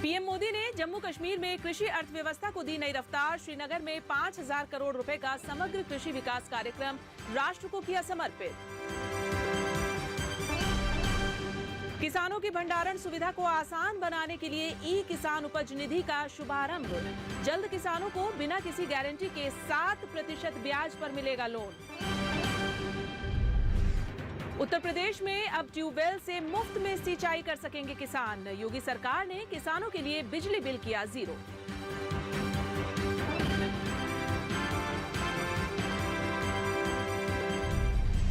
PM Modi ने जम्मू कश्मीर में कृषि अर्थव्यवस्था को दी नई रफ्तार। श्रीनगर में 5,000 करोड़ रुपए का समग्र कृषि विकास कार्यक्रम राष्ट्र को किया समर्पित। किसानों की भंडारण सुविधा को आसान बनाने के लिए ई किसान उपज निधि का शुभारंभ। जल्द किसानों को बिना किसी गारंटी के 7% ब्याज पर मिलेगा लोन। उत्तर प्रदेश में अब ट्यूबवेल से मुफ्त में सिंचाई कर सकेंगे किसान। योगी सरकार ने किसानों के लिए बिजली बिल किया 0।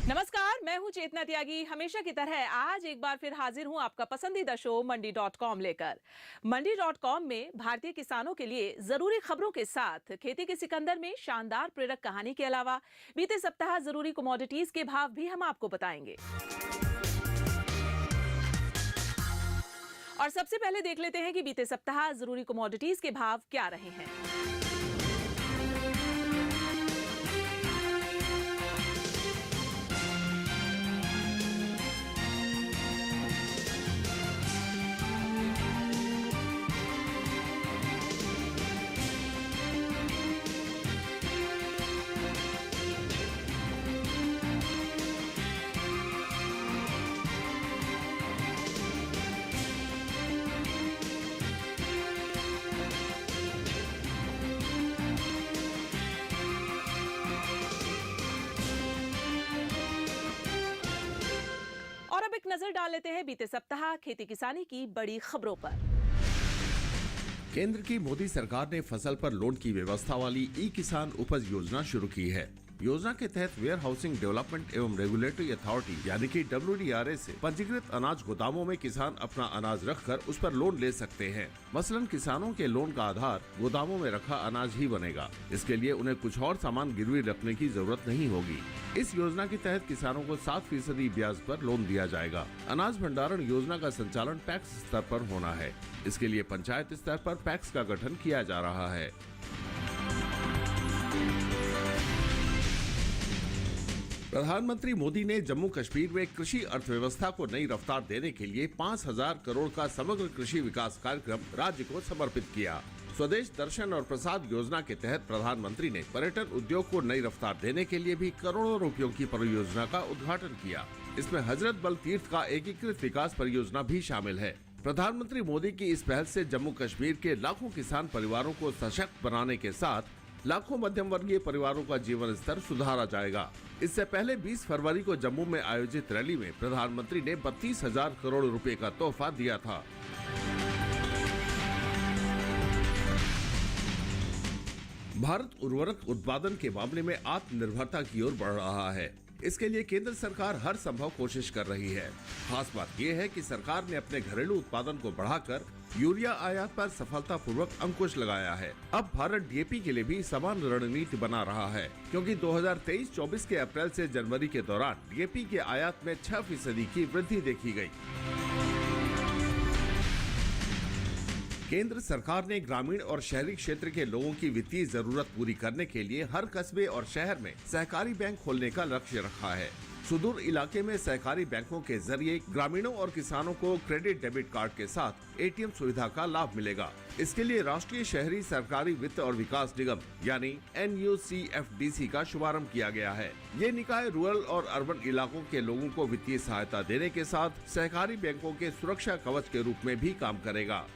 नमस्कार, मैं हूं चेतना त्यागी। हमेशा की तरह आज एक बार फिर हाजिर हूं आपका पसंदीदा शो मंडी.com लेकर। मंडी.com में भारतीय किसानों के लिए जरूरी खबरों के साथ खेती के सिकंदर में शानदार प्रेरक कहानी के अलावा बीते सप्ताह जरूरी कमोडिटीज के भाव भी हम आपको बताएंगे। और सबसे पहले देख लेते हैं कि बीते सप्ताह जरूरी कमोडिटीज के भाव क्या रहे हैं। और अब एक नजर डाल लेते हैं बीते सप्ताह खेती किसानी की बड़ी खबरों पर। केंद्र की मोदी सरकार ने फसल पर लोन की व्यवस्था वाली ई किसान उपज योजना शुरू की है। योजना के तहत वेयर हाउसिंग डेवलपमेंट एवं रेगुलेटरी अथॉरिटी यानी कि WDRA से पंजीकृत अनाज गोदामों में किसान अपना अनाज रखकर उस पर लोन ले सकते हैं। मसलन किसानों के लोन का आधार गोदामों में रखा अनाज ही बनेगा। इसके लिए उन्हें कुछ और सामान गिरवी रखने की जरूरत नहीं होगी। इस योजना के तहत किसानों को 7% ब्याज पर लोन दिया जाएगा। अनाज भंडारण योजना का संचालन पैक्स स्तर पर होना है। इसके लिए पंचायत स्तर पर पैक्स का गठन किया जा रहा है। प्रधानमंत्री मोदी ने जम्मू कश्मीर में कृषि अर्थव्यवस्था को नई रफ्तार देने के लिए 5,000 करोड़ का समग्र कृषि विकास कार्यक्रम राज्य को समर्पित किया। स्वदेश दर्शन और प्रसाद योजना के तहत प्रधानमंत्री ने पर्यटन उद्योग को नई रफ्तार देने के लिए भी करोड़ों रुपयों की परियोजना का उद्घाटन किया। इसमें हजरत बल तीर्थ का एकीकृत विकास परियोजना भी शामिल है। प्रधानमंत्री मोदी की इस पहल से जम्मू कश्मीर के लाखों किसान परिवारों को सशक्त बनाने के साथ लाखों मध्यम वर्गीय परिवारों का जीवन स्तर सुधारा जाएगा। इससे पहले 20 फरवरी को जम्मू में आयोजित रैली में प्रधानमंत्री ने 32,000 करोड़ रुपए का तोहफा दिया था। भारत उर्वरक उत्पादन के मामले में आत्मनिर्भरता की ओर बढ़ रहा है। इसके लिए केंद्र सरकार हर संभव कोशिश कर रही है। खास बात यह है कि सरकार ने अपने घरेलू उत्पादन को बढ़ाकर यूरिया आयात पर सफलतापूर्वक अंकुश लगाया है। अब भारत DAP के लिए भी समान रणनीति बना रहा है, क्योंकि 2023-24 के अप्रैल से जनवरी के दौरान DAP के आयात में 6% की वृद्धि देखी गई। केंद्र सरकार ने ग्रामीण और शहरी क्षेत्र के लोगों की वित्तीय जरूरत पूरी करने के लिए हर कस्बे और शहर में सहकारी बैंक खोलने का लक्ष्य रखा है। सुदूर इलाके में सहकारी बैंकों के जरिए ग्रामीणों और किसानों को क्रेडिट डेबिट कार्ड के साथ ATM सुविधा का लाभ मिलेगा। इसके लिए राष्ट्रीय शहरी सरकारी वित्त और विकास निगम यानी NUCFDC का शुभारंभ किया गया है। ये निकाय रूरल और अर्बन इलाकों के लोगों को वित्तीय सहायता देने के साथ सहकारी बैंकों के सुरक्षा कवच के रूप में भी काम करेगा।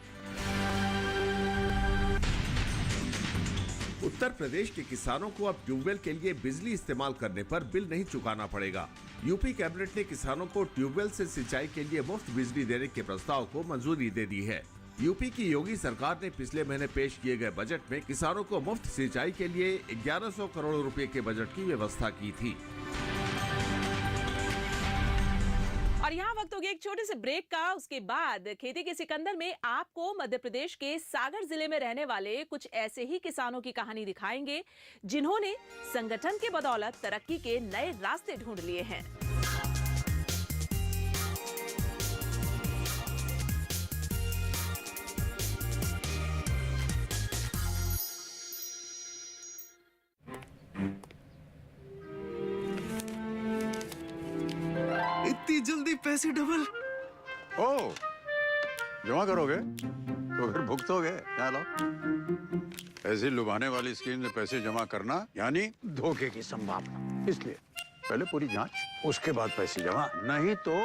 उत्तर प्रदेश के किसानों को अब ट्यूबवेल के लिए बिजली इस्तेमाल करने पर बिल नहीं चुकाना पड़ेगा। यूपी कैबिनेट ने किसानों को ट्यूबवेल से सिंचाई के लिए मुफ्त बिजली देने के प्रस्ताव को मंजूरी दे दी है। यूपी की योगी सरकार ने पिछले महीने पेश किए गए बजट में किसानों को मुफ्त सिंचाई के लिए 1100 करोड़ रुपए के बजट की व्यवस्था की थी। और यहाँ वक्त हो गया एक छोटे से ब्रेक का। उसके बाद खेती के सिकंदर में आपको मध्य प्रदेश के सागर जिले में रहने वाले कुछ ऐसे ही किसानों की कहानी दिखाएंगे जिन्होंने संगठन के बदौलत तरक्की के नए रास्ते ढूंढ लिए हैं। इतनी जल्दी पैसे डबल? ओह, जमा करोगे तो फिर भुगतोगे। यहाँ लो। ऐसी लुभाने वाली स्कीम में पैसे जमा करना यानी धोखे की संभावना, इसलिए पहले पूरी जांच, उसके बाद पैसे जमा, नहीं तो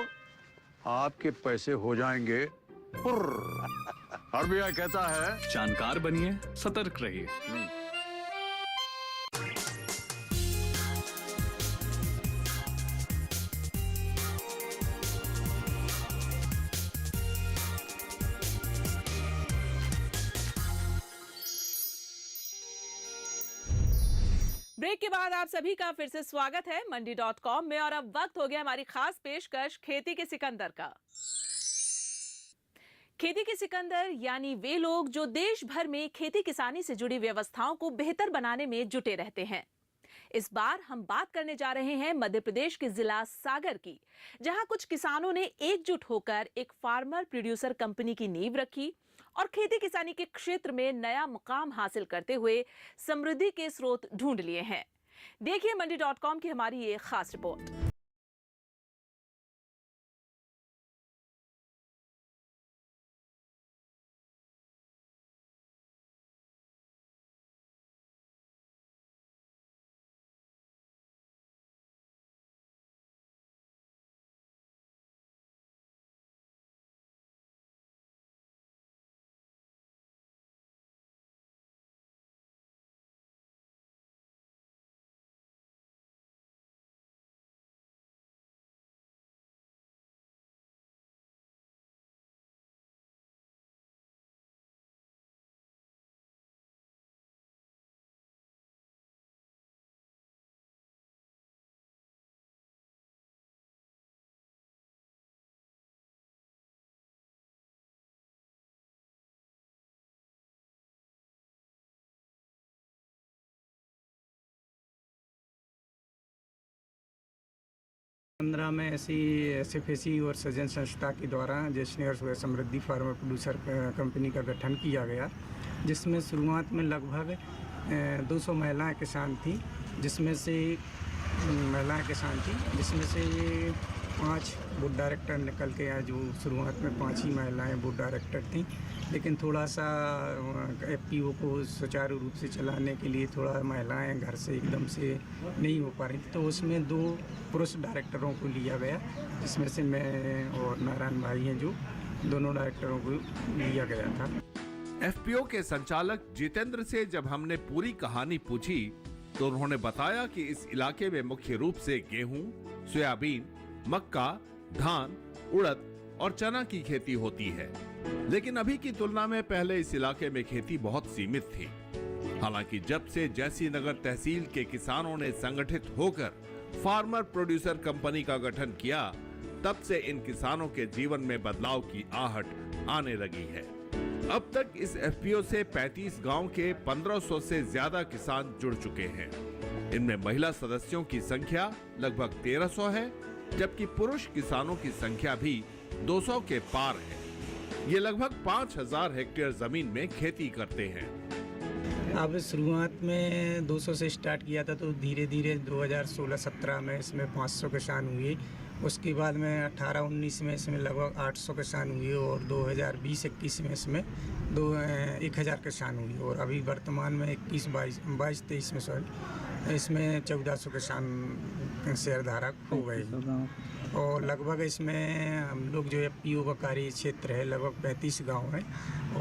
आपके पैसे हो जाएंगे फुर्र। आरबीआई कहता है जानकार बनिए, सतर्क रहिए। ब्रेक के बाद आप सभी का फिर से स्वागत है मंडी.com में। और अब वक्त हो गया हमारी खास पेशकश खेती के सिकंदर का। खेती के सिकंदर यानी वे लोग जो देश भर में खेती किसानी से जुड़ी व्यवस्थाओं को बेहतर बनाने में जुटे रहते हैं। इस बार हम बात करने जा रहे हैं मध्य प्रदेश के जिला सागर की, जहां कुछ किसानों ने एकजुट होकर एक फार्मर प्रोड्यूसर कंपनी की नींव रखी और खेती किसानी के क्षेत्र में नया मुकाम हासिल करते हुए समृद्धि के स्रोत ढूंढ लिए हैं। देखिए मंडी.com की हमारी ये खास रिपोर्ट। पंद्रह में ऐसी एसएफएसी और सृजन संस्था के द्वारा जैसलमेर समृद्धि फार्मर प्रोड्यूसर कंपनी का गठन किया गया, जिसमें शुरुआत में लगभग 200 महिलाएं किसान थी, जिसमें से ये 5 बोर्ड डायरेक्टर निकल के आए। जो शुरुआत में 5 ही महिलाएं बोर्ड डायरेक्टर थीं, लेकिन थोड़ा सा एफपीओ को सुचारू रूप से चलाने के लिए थोड़ा महिलाएं घर से एकदम से नहीं हो पा रही थी, तो उसमें 2 पुरुष डायरेक्टरों को लिया गया, जिसमें से मैं और नारायण भाई हैं, जो दोनों डायरेक्टरों को लिया गया था। एफपीओ के संचालक जितेंद्र से जब हमने पूरी कहानी पूछी तो उन्होंने बताया कि इस इलाके में मुख्य रूप से गेहूं, सोयाबीन, मक्का, धान, उड़द और चना की खेती होती है, लेकिन अभी की तुलना में पहले इस इलाके में खेती बहुत सीमित थी। हालांकि जब से जैसीनगर तहसील के किसानों ने संगठित होकर फार्मर प्रोड्यूसर कंपनी का गठन किया, तब से इन किसानों के जीवन में बदलाव की आहट आने लगी है। अब तक इस एफपीओ से 35 गांव के 1500 से ज्यादा किसान जुड़ चुके हैं। इनमें महिला सदस्यों की संख्या लगभग 1300 है, जबकि पुरुष किसानों की संख्या भी 200 के पार है। ये लगभग 5000 हेक्टेयर जमीन में खेती करते हैं। अब शुरुआत में 200 से स्टार्ट किया था, तो धीरे धीरे 2016-17 में इसमें 500 किसान हुए। उसके बाद में 18-19 में इसमें लगभग 800 किसान हुए और 2020-21 में इसमें 1000 किसान हुए और अभी वर्तमान में 22-23 में इसमें 1400 किसान शेयरधारक हो गए और लगभग इसमें हम लोग जो एफपीओ का कार्य क्षेत्र है लगभग 35 गांव है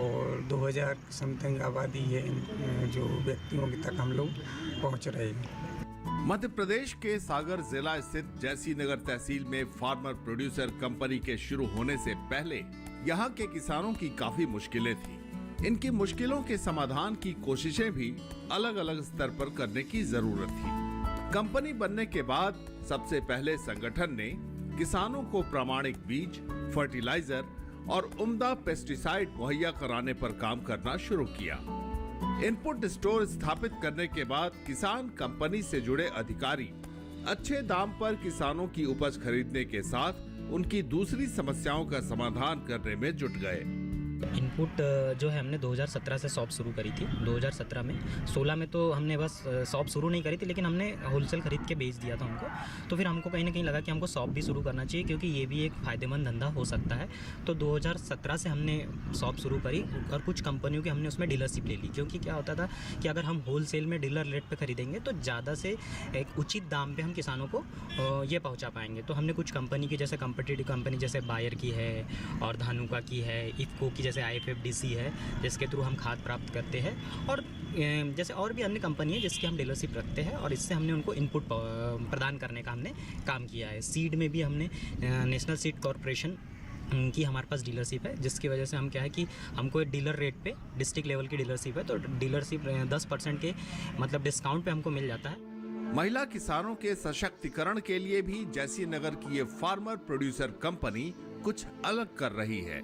और 2000 समथिंग आबादी है, जो व्यक्तियों तक हम लोग पहुंच रहे हैं। मध्य प्रदेश के सागर जिला स्थित जैसीनगर तहसील में फार्मर प्रोड्यूसर कंपनी के शुरू होने से पहले यहाँ के किसानों की काफी मुश्किलें थी। इनकी मुश्किलों के समाधान की कोशिशें भी अलग अलग स्तर पर करने की जरूरत थी। कंपनी बनने के बाद सबसे पहले संगठन ने किसानों को प्रामाणिक बीज, फर्टिलाइजर और उम्दा पेस्टिसाइड मुहैया कराने पर काम करना शुरू किया। इनपुट स्टोर स्थापित करने के बाद किसान कंपनी से जुड़े अधिकारी अच्छे दाम पर किसानों की उपज खरीदने के साथ उनकी दूसरी समस्याओं का समाधान करने में जुट गए। इनपुट जो है हमने 2017 से शॉप शुरू करी थी। 2017 में 16 में तो हमने बस शॉप शुरू नहीं करी थी, लेकिन हमने होलसेल ख़रीद के बेच दिया था उनको। तो फिर हमको कहीं ना कहीं लगा कि हमको शॉप भी शुरू करना चाहिए, क्योंकि ये भी एक फ़ायदेमंद धंधा हो सकता है। तो 2017 से हमने शॉप शुरू करी और कुछ कंपनियों की हमने उसमें डीलरशिप ले ली, क्योंकि क्या होता था कि अगर हम होलसेल में डीलर रेट पे ख़रीदेंगे तो ज़्यादा से एक उचित दाम पे हम किसानों को ये पहुंचा पाएंगे। तो हमने कुछ कंपनी की, जैसे कॉम्पिटिटिव कंपनी जैसे बायर की है और धानुका की है, इफ़को की जैसे IFFDC है, जिसके थ्रू हम खाद प्राप्त करते हैं, और जैसे और भी अन्य कंपनी है जिसकी हम डीलरशिप रखते हैं, और इससे हमने उनको इनपुट प्रदान करने का हमने काम किया है। सीड में भी हमने नेशनल सीड कॉरपोरेशन की हमारे पास डीलरशिप है, जिसकी वजह से हम क्या है कि हमको एक डीलर रेट पे डिस्ट्रिक्ट लेवल की डीलरशिप है, तो डीलरशिप 10% के मतलब डिस्काउंट पे हमको मिल जाता है। महिला किसानों के सशक्तिकरण के लिए भी जैसीनगर की ये फार्मर प्रोड्यूसर कंपनी कुछ अलग कर रही है।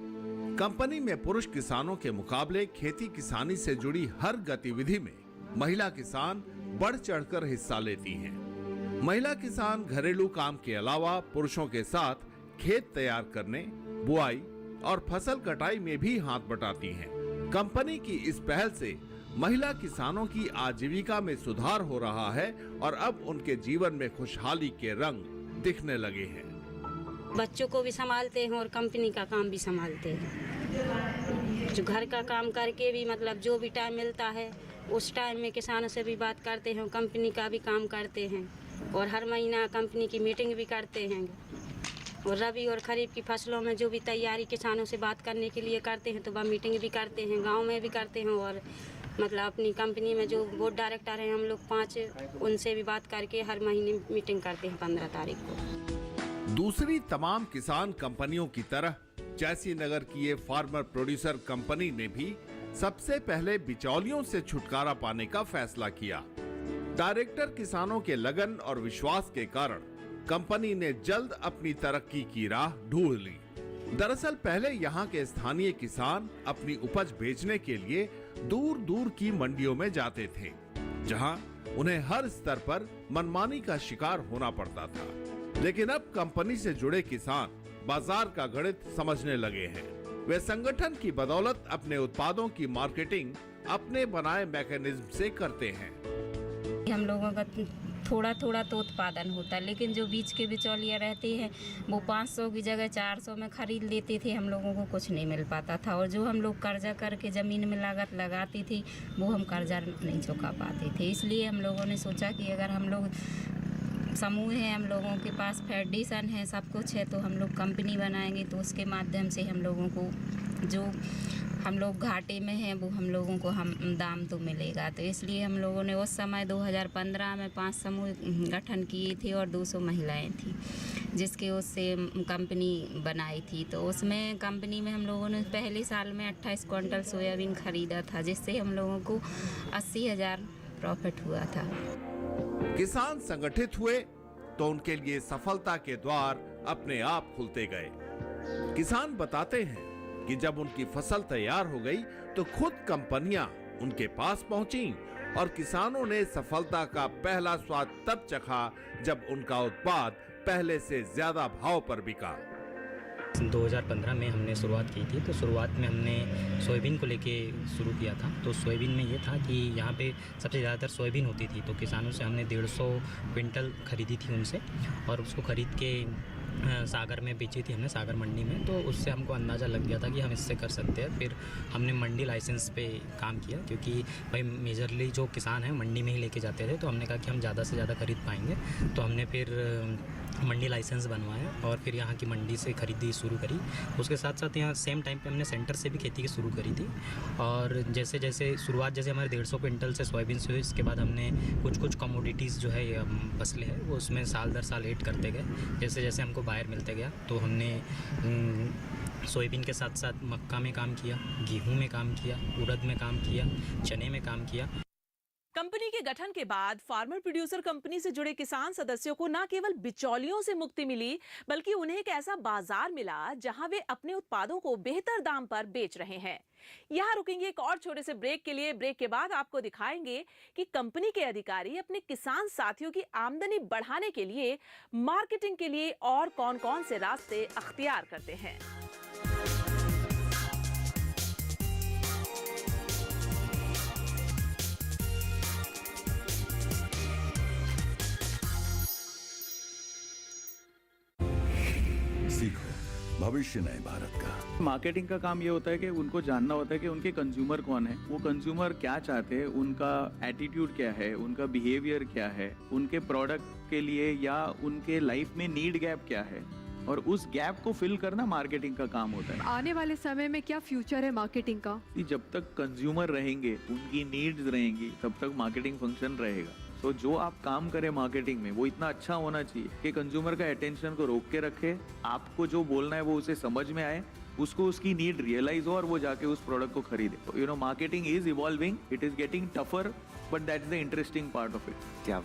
कंपनी में पुरुष किसानों के मुकाबले खेती किसानी से जुड़ी हर गतिविधि में महिला किसान बढ़ चढ़कर हिस्सा लेती हैं। महिला किसान घरेलू काम के अलावा पुरुषों के साथ खेत तैयार करने, बुआई और फसल कटाई में भी हाथ बटाती हैं। कंपनी की इस पहल से महिला किसानों की आजीविका में सुधार हो रहा है और अब उनके जीवन में खुशहाली के रंग दिखने लगे हैं। बच्चों को भी संभालते हैं और कंपनी का काम भी संभालते हैं। जो घर का काम करके भी मतलब जो भी टाइम मिलता है उस टाइम में किसानों से भी बात करते हैं, कंपनी का भी काम करते हैं, और हर महीना कंपनी की मीटिंग भी करते हैं। और रबी और खरीफ की फसलों में जो भी तैयारी किसानों से बात करने के लिए करते हैं तो वह मीटिंग भी करते हैं, गाँव में भी करते हैं, और मतलब अपनी कंपनी में जो बोर्ड डायरेक्टर हैं हम लोग 5, उनसे भी बात करके हर महीने मीटिंग करते हैं 15 तारीख को। दूसरी तमाम किसान कंपनियों की तरह जैसीनगर की ये फार्मर प्रोड्यूसर कंपनी ने भी सबसे पहले बिचौलियों से छुटकारा पाने का फैसला किया। डायरेक्टर किसानों के लगन और विश्वास के कारण कंपनी ने जल्द अपनी तरक्की की राह ढूंढ ली। दरअसल पहले यहाँ के स्थानीय किसान अपनी उपज बेचने के लिए दूर दूर की मंडियों में जाते थे, जहाँ उन्हें हर स्तर पर मनमानी का शिकार होना पड़ता था। लेकिन अब कंपनी से जुड़े किसान बाजार का गणित समझने लगे हैं। वे संगठन की बदौलत अपने उत्पादों की मार्केटिंग अपने बनाए मैकेनिज्म से करते हैं। हम लोगों का थोड़ा थोड़ा तो उत्पादन होता है, लेकिन जो बीच के बिचौलिया रहते हैं वो 500 की जगह 400 में खरीद लेते थे, हम लोगों को कुछ नहीं मिल पाता था। और जो हम लोग कर्जा करके ज़मीन में लागत लगाती थी वो हम कर्जा नहीं चुका पाते थे। इसलिए हम लोगों ने सोचा कि अगर हम लोग समूह है, हम लोगों के पास फेडरेशन है, सब कुछ है, तो हम लोग कंपनी बनाएंगे तो उसके माध्यम से हम लोगों को जो हम लोग घाटे में हैं वो हम लोगों को हम दाम तो मिलेगा। तो इसलिए हम लोगों ने उस समय 2015 में 5 समूह गठन किए थे और 200 महिलाएं थी, जिसके उससे कंपनी बनाई थी। तो उसमें कंपनी में हम लोगों ने पहले साल में 28 क्विंटल सोयाबीन खरीदा था, जिससे हम लोगों को 80,000 प्रॉफिट हुआ था। किसान संगठित हुए तो उनके लिए सफलता के द्वार अपने आप खुलते गए। किसान बताते हैं कि जब उनकी फसल तैयार हो गई तो खुद कंपनियां उनके पास पहुंची और किसानों ने सफलता का पहला स्वाद तब चखा जब उनका उत्पाद पहले से ज्यादा भाव पर बिका। 2015 में हमने शुरुआत की थी, तो शुरुआत में हमने सोयाबीन को लेके शुरू किया था। तो सोयाबीन में ये था कि यहाँ पे सबसे ज़्यादातर सोयाबीन होती थी, तो किसानों से हमने 150 क्विंटल खरीदी थी उनसे, और उसको खरीद के सागर में बेची थी हमने, सागर मंडी में। तो उससे हमको अंदाज़ा लग गया था कि हम इससे कर सकते हैं। फिर हमने मंडी लाइसेंस पे काम किया, क्योंकि भाई मेजरली जो किसान हैं मंडी में ही लेके जाते थे, तो हमने कहा कि हम ज़्यादा से ज़्यादा खरीद पाएंगे। तो हमने फिर मंडी लाइसेंस बनवाया और फिर यहाँ की मंडी से खरीदी शुरू करी। उसके साथ साथ यहाँ सेम टाइम पे हमने सेंटर से भी खेती की शुरू करी थी। और जैसे जैसे शुरुआत जैसे हमारे 150 क्विंटल से सोयाबीन से हुई, इसके बाद हमने कुछ कमोडिटीज़ जो है फसलें हैं वो उसमें साल दर साल ऐड करते गए। जैसे जैसे हमको बायर मिलते गया तो हमने सोयाबीन के साथ साथ मक्का में काम किया, गेहूँ में काम किया, उड़द में काम किया, चने में काम किया। कंपनी के गठन के बाद फार्मर प्रोड्यूसर कंपनी से जुड़े किसान सदस्यों को न केवल बिचौलियों से मुक्ति मिली, बल्कि उन्हें एक ऐसा बाजार मिला जहां वे अपने उत्पादों को बेहतर दाम पर बेच रहे हैं। यहां रुकेंगे एक और छोटे से ब्रेक के लिए। ब्रेक के बाद आपको दिखाएंगे कि कंपनी के अधिकारी अपने किसान साथियों की आमदनी बढ़ाने के लिए मार्केटिंग के लिए और कौन-कौन से रास्ते अख्तियार करते हैं। भविष्य नए भारत का। मार्केटिंग का काम ये होता है कि उनको जानना होता है कि उनके कंज्यूमर कौन है, वो कंज्यूमर क्या चाहते हैं, उनका एटीट्यूड क्या है, उनका बिहेवियर क्या है, उनके प्रोडक्ट के लिए या उनके लाइफ में नीड गैप क्या है, और उस गैप को फिल करना मार्केटिंग का काम होता है। आने वाले समय में क्या फ्यूचर है मार्केटिंग का? जब तक कंज्यूमर रहेंगे, उनकी नीड्स रहेंगी, तब तक मार्केटिंग फंक्शन रहेगा। तो जो आप काम करें मार्केटिंग में वो इतना अच्छा होना चाहिए कि कंज्यूमर का अटेंशन को रोक के रखे, आपको जो बोलना है वो उसे समझ में आए, उसको उसकी नीड रियलाइज हो और वो जाके उस प्रोडक्ट को खरीदे। तो you know, marketing is evolving, it is getting tougher, but that is the interesting part of it. क्या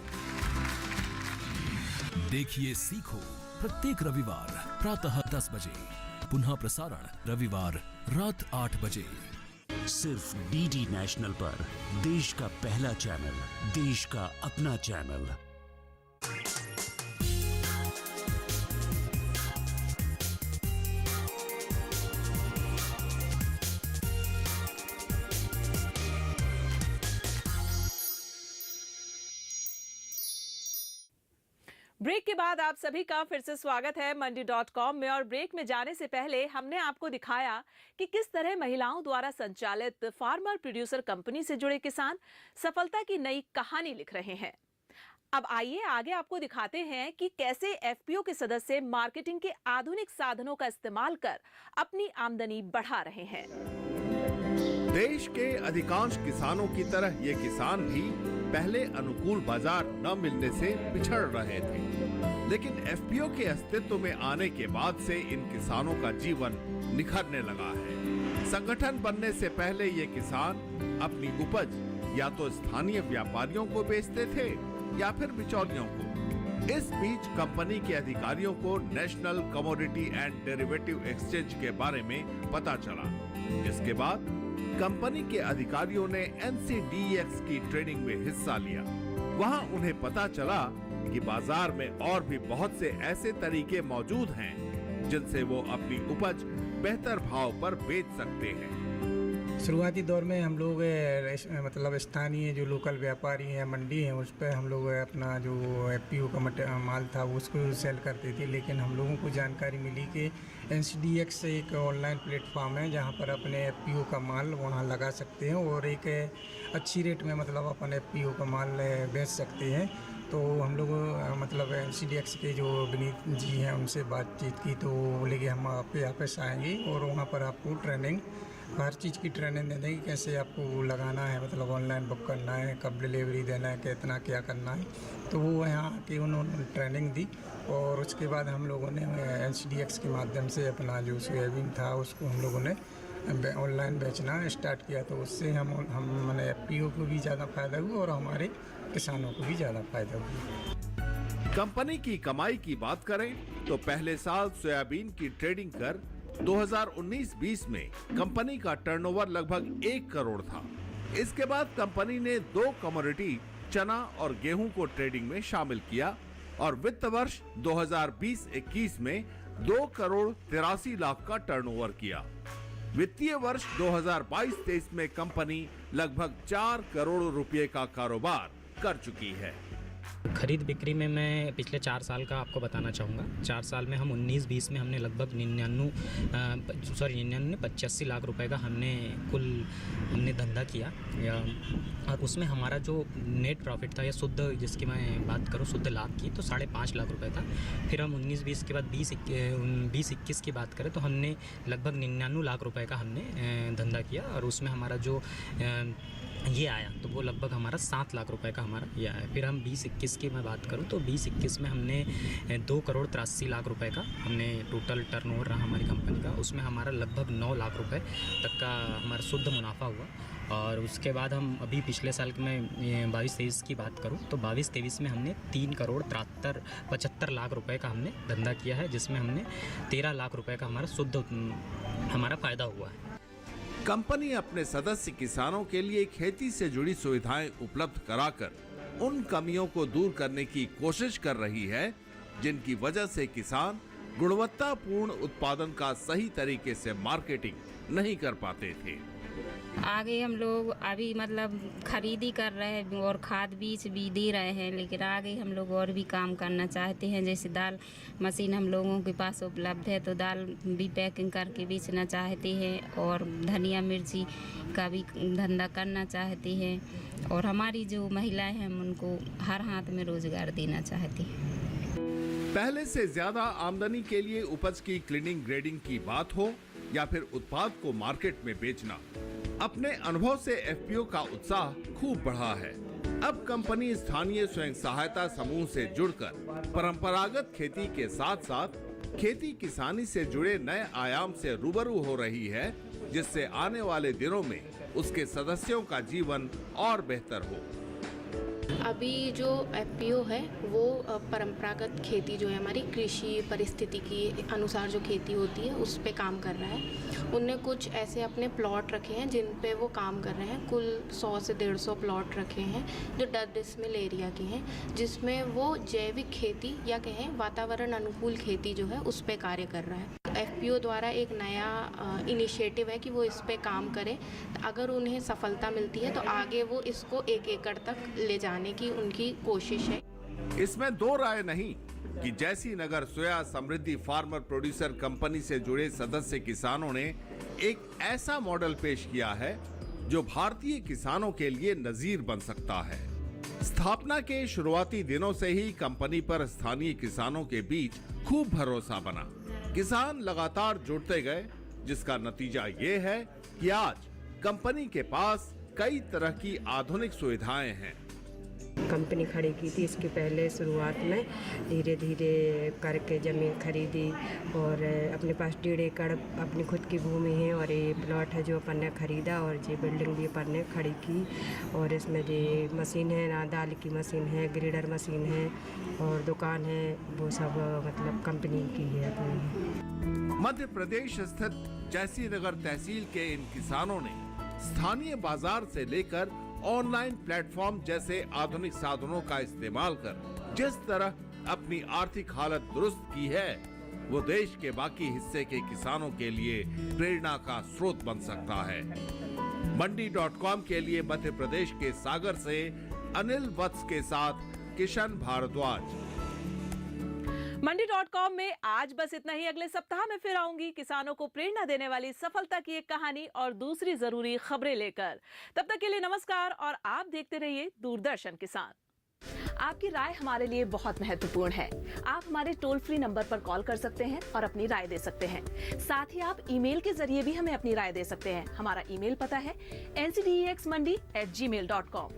देखिए सीखो प्रत्येक रविवार प्रातः 10 बजे, पुनः प्रसारण रविवार रात 8 बजे, सिर्फ डीडी नेशनल पर। देश का पहला चैनल, देश का अपना चैनल। ब्रेक के बाद आप सभी का फिर से स्वागत है मंडी.com में। और ब्रेक में जाने से पहले हमने आपको दिखाया कि किस तरह महिलाओं द्वारा संचालित फार्मर प्रोड्यूसर कंपनी से जुड़े किसान सफलता की नई कहानी लिख रहे हैं। अब आइए आगे आपको दिखाते हैं कि कैसे एफपीओ के सदस्य मार्केटिंग के आधुनिक साधनों का इस्तेमाल कर अपनी आमदनी बढ़ा रहे हैं। देश के अधिकांश किसानों की तरह ये किसान भी पहले अनुकूल बाजार न मिलने से पिछड़ रहे थे, लेकिन एफपीओ के अस्तित्व में आने के बाद से इन किसानों का जीवन निखरने लगा है। संगठन बनने से पहले ये किसान अपनी उपज या तो स्थानीय व्यापारियों को बेचते थे या फिर बिचौलियों को। इस बीच कंपनी के अधिकारियों को national commodity and derivative exchange के बारे में पता चला। इसके बाद कंपनी के अधिकारियों ने NCDEX की ट्रेनिंग में हिस्सा लिया। वहां उन्हें पता चला कि बाजार में और भी बहुत से ऐसे तरीके मौजूद हैं जिनसे वो अपनी उपज बेहतर भाव पर बेच सकते हैं। शुरुआती दौर में हम लोग मतलब स्थानीय जो लोकल व्यापारी हैं, मंडी हैं, उस पर हम लोग अपना जो एफपीओ का माल था उसको सेल करते थे। लेकिन हम लोगों को जानकारी मिली कि NCDEX एक ऑनलाइन प्लेटफॉर्म है जहां पर अपने एफपीओ का माल वहां लगा सकते हैं और एक अच्छी रेट में मतलब अपन एफपीओ का माल बेच सकते हैं। तो हम लोग मतलब NCDEX के जो विनीत जी हैं उनसे बातचीत की, तो बोले कि हम आपके ऑफिस आएंगे और वहाँ पर आपको ट्रेनिंग, हर चीज़ की ट्रेनिंग दे देंगे, कैसे आपको लगाना है, मतलब ऑनलाइन बुक करना है, कब डिलीवरी देना है, कितना क्या करना है। तो वो यहाँ आके उन्होंने ट्रेनिंग दी और उसके बाद हम लोगों ने NCDEX के माध्यम से अपना जो सोयाबीन था उसको हम लोगों ने ऑनलाइन बेचना स्टार्ट किया। तो उससे हम मैंने एफपीओ को भी ज़्यादा फायदा हुआ और हमारे किसानों को भी ज़्यादा फायदा हुआ। कंपनी की कमाई की बात करें तो पहले साल सोयाबीन की ट्रेडिंग कर 2019-20 में कंपनी का टर्नओवर लगभग 1 करोड़ था। इसके बाद कंपनी ने 2 कमोडिटी चना और गेहूं को ट्रेडिंग में शामिल किया और वित्त वर्ष 2020-21 में 2 करोड़ 83 लाख का टर्नओवर किया। वित्तीय वर्ष 2022-23 में कंपनी लगभग 4 करोड़ रुपए का कारोबार कर चुकी है। खरीद बिक्री में मैं पिछले 4 साल का आपको बताना चाहूँगा। 4 साल में हम 19-20 में हमने लगभग 85 लाख रुपए का हमने धंधा किया और उसमें हमारा जो नेट प्रॉफिट था या शुद्ध, जिसकी मैं बात करूँ शुद्ध लाभ की, तो 5.5 लाख रुपए था। फिर हम 19-20 के बाद 20-21 की बात करें तो हमने लगभग 99 लाख रुपए का हमने धंधा किया और उसमें हमारा जो ये आया तो वो लगभग हमारा 7 लाख रुपए का हमारा ये आया। फिर हम 20-21 की मैं बात करूं तो 20-21 में हमने 2 करोड़ 83 लाख रुपए का हमने टोटल टर्नओवर रहा हमारी कंपनी का। उसमें हमारा लगभग 9 लाख रुपए तक का हमारा शुद्ध मुनाफा हुआ। और उसके बाद हम अभी पिछले साल के मैं 22-23 की बात करूं तो 22-23 में हमने 3 करोड़ 75 लाख रुपए का हमने धंधा किया है, जिसमें हमने 13 लाख रुपए का हमारा शुद्ध हमारा फ़ायदा हुआ है। कंपनी अपने सदस्य किसानों के लिए खेती से जुड़ी सुविधाएं उपलब्ध कराकर उन कमियों को दूर करने की कोशिश कर रही है जिनकी वजह से किसान गुणवत्तापूर्ण उत्पादन का सही तरीके से मार्केटिंग नहीं कर पाते थे। आगे हम लोग अभी मतलब खरीदी कर रहे हैं और खाद बीज भी दे रहे हैं, लेकिन आगे हम लोग और भी काम करना चाहते हैं। जैसे दाल मशीन हम लोगों के पास उपलब्ध है तो दाल भी पैकिंग करके बेचना चाहते हैं, और धनिया मिर्ची का भी धंधा करना चाहते हैं, और हमारी जो महिलाएं हैं हम उनको हर हाथ में रोजगार देना चाहते हैं। पहले से ज्यादा आमदनी के लिए उपज की क्लीनिंग ग्रेडिंग की बात हो या फिर उत्पाद को मार्केट में बेचना, अपने अनुभव से एफपीओ का उत्साह खूब बढ़ा है। अब कंपनी स्थानीय स्वयं सहायता समूह से जुड़कर परंपरागत खेती के साथ साथ खेती किसानी से जुड़े नए आयाम से रूबरू हो रही है, जिससे आने वाले दिनों में उसके सदस्यों का जीवन और बेहतर हो। अभी जो एफपीओ है वो परंपरागत खेती जो है हमारी कृषि परिस्थिति के अनुसार जो खेती होती है उस पे काम कर रहा है। उनने कुछ ऐसे अपने प्लॉट रखे हैं जिन पे वो काम कर रहे हैं। कुल 100 से 150 प्लॉट रखे हैं जो 10 डिसमिल एरिया के हैं, जिसमें वो जैविक खेती या कहें वातावरण अनुकूल खेती जो है उस पे कार्य कर रहा है। एफपीओ द्वारा एक नया इनिशिएटिव है कि वो इस पे काम करें। अगर उन्हें सफलता मिलती है तो आगे वो इसको 1 एकड़ तक ले जाने की उनकी कोशिश है। इसमें दो राय नहीं कि जैसी नगर सोया समृद्धि फार्मर प्रोड्यूसर कंपनी से जुड़े सदस्य किसानों ने एक ऐसा मॉडल पेश किया है जो भारतीय किसानों के लिए नजीर बन सकता है। स्थापना के शुरुआती दिनों से ही कंपनी पर स्थानीय किसानों के बीच खूब भरोसा बना। किसान लगातार जुड़ते गए, जिसका नतीजा ये है कि आज कंपनी के पास कई तरह की आधुनिक सुविधाएं हैं। कंपनी खड़ी की थी, इसके पहले शुरुआत में धीरे धीरे करके ज़मीन खरीदी और अपने पास 1.5 एकड़ अपनी खुद की भूमि है और ये प्लॉट है जो अपन ने खरीदा और ये बिल्डिंग भी अपन ने खड़ी की। और इसमें ये मशीन है ना, दाल की मशीन है, ग्रेडर मशीन है और दुकान है, वो सब मतलब कंपनी की है। मध्य प्रदेश स्थित जैसी नगर तहसील के इन किसानों ने स्थानीय बाजार से लेकर ऑनलाइन प्लेटफॉर्म जैसे आधुनिक साधनों का इस्तेमाल कर जिस तरह अपनी आर्थिक हालत दुरुस्त की है, वो देश के बाकी हिस्से के किसानों के लिए प्रेरणा का स्रोत बन सकता है। मंडी.com के लिए मध्य प्रदेश के सागर से अनिल वत्स के साथ किशन भारद्वाज। मंडी.com में आज बस इतना ही। अगले सप्ताह में फिर आऊंगी किसानों को प्रेरणा देने वाली सफलता की एक कहानी और दूसरी जरूरी खबरें लेकर। तब तक के लिए नमस्कार और आप देखते रहिए दूरदर्शन किसान। आपकी राय हमारे लिए बहुत महत्वपूर्ण है। आप हमारे टोल फ्री नंबर पर कॉल कर सकते हैं और अपनी राय दे सकते हैं। साथ ही आप ईमेल के जरिए भी हमें अपनी राय दे सकते हैं। हमारा ईमेल पता है ncdexmandi@gmail.com।